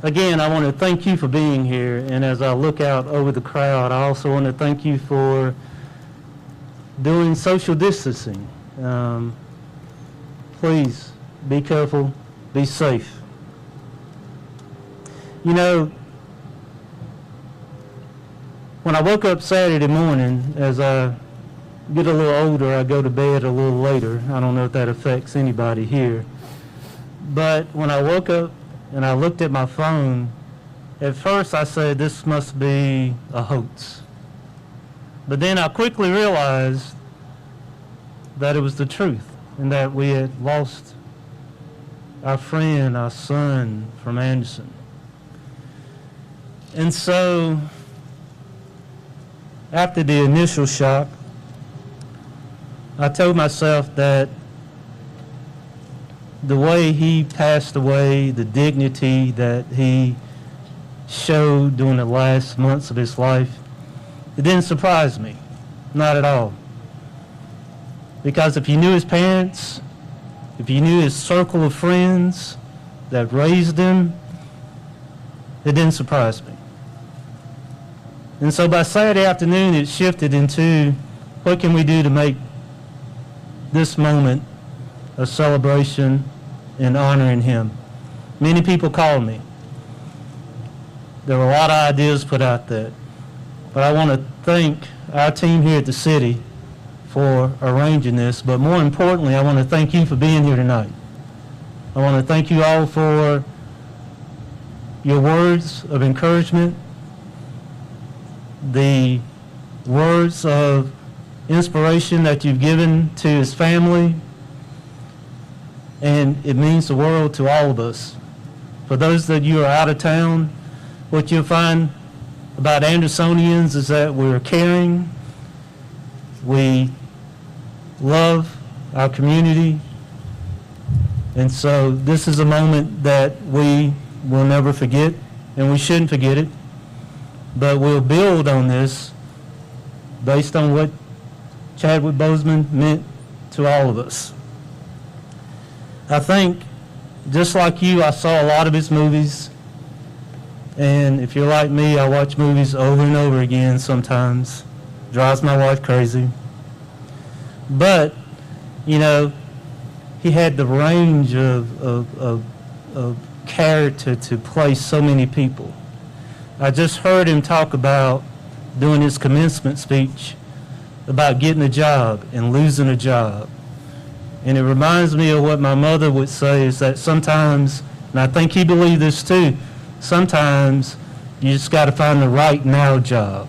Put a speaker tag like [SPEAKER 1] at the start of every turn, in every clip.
[SPEAKER 1] Again, I want to thank you for being here, and as I look out over the crowd, I also want to thank you for doing social distancing. Please be careful, be safe. You know, when I woke up Saturday morning, as I get a little older, I go to bed a little later. I don't know if that affects anybody here. But when I woke up and I looked at my phone, at first I said, this must be a hoax. But then I quickly realized that it was the truth and that we had lost our friend, our son from Anderson. And so, after the initial shock, I told myself that the way he passed away, the dignity that he showed during the last months of his life, it didn't surprise me, not at all. Because if you knew his parents, if you knew his circle of friends that raised him, it didn't surprise me. And so by Saturday afternoon, it shifted into what can we do to make this moment a celebration and honoring him. Many people called me. There were a lot of ideas put out there. But I want to thank our team here at the city for arranging this. But more importantly, I want to thank you for being here tonight. I want to thank you all for your words of encouragement, the words of inspiration that you've given to his family, and it means the world to all of us. For those that you are out of town, what you'll find about Andersonians is that we're caring, we love our community, and so this is a moment that we will never forget, and we shouldn't forget it. But we'll build on this based on what Chadwick Boseman meant to all of us. I think, just like you, I saw a lot of his movies. And if you're like me, I watch movies over and over again sometimes. Drives my wife crazy. But, you know, he had the range of character to play so many people. I just heard him talk about, doing his commencement speech, about getting a job and losing a job. And it reminds me of what my mother would say, is that sometimes, and I think he believed this too, sometimes you just got to find the right now job.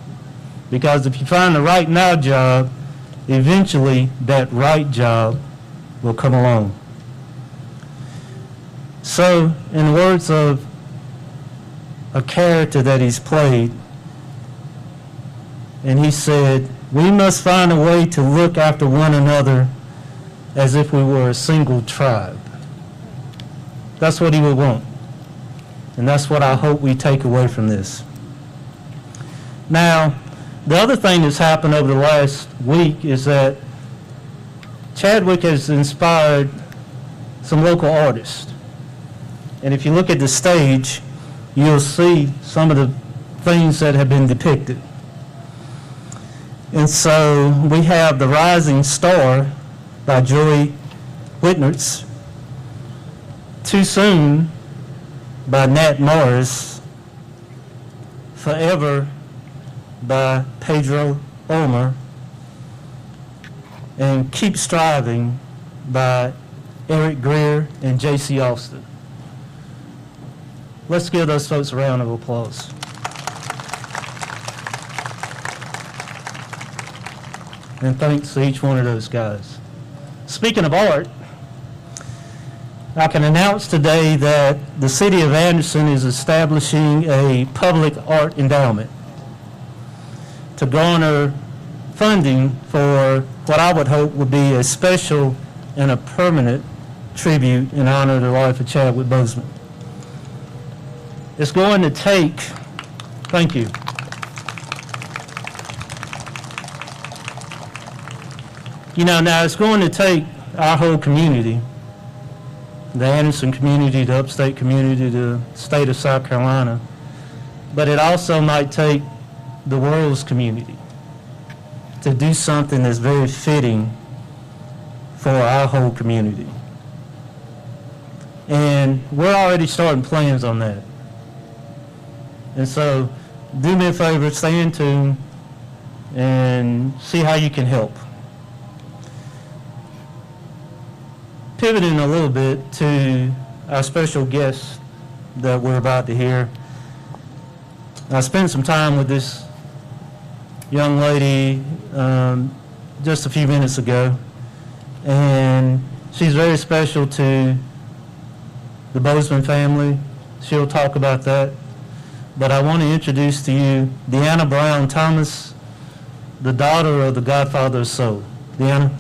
[SPEAKER 1] Because if you find the right now job, eventually that right job will come along. So, in the words of a character that he's played, and he said, we must find a way to look after one another as if we were a single tribe. That's what he would want. And that's what I hope we take away from this. Now, the other thing that's happened over the last week is that Chadwick has inspired some local artists. And if you look at the stage, you'll see some of the things that have been depicted. And so we have The Rising Star by Joy Whitnerts, Too Soon by Nat Morris, Forever by Pedro Ulmer, and Keep Striving by Eric Greer and J.C. Austin. Let's give those folks a round of applause. And thanks to each one of those guys. Speaking of art, I can announce today that the City of Anderson is establishing a public art endowment to garner funding for what I would hope would be a special and a permanent tribute in honor of the life of Chadwick Boseman. It's going to take, thank you. You know, now it's going to take our whole community, the Anderson community, the upstate community, the state of South Carolina. But it also might take the world's community to do something that's very fitting for our whole community. And we're already starting plans on that. And so do me a favor, stay in tune and see how you can help. Pivoting a little bit to our special guest that we're about to hear. I spent some time with this young lady just a few minutes ago, and she's very special to the Boseman family. She'll talk about that. But I want to introduce to you Deanna Brown Thomas, the daughter of the Godfather of Soul. Deanna?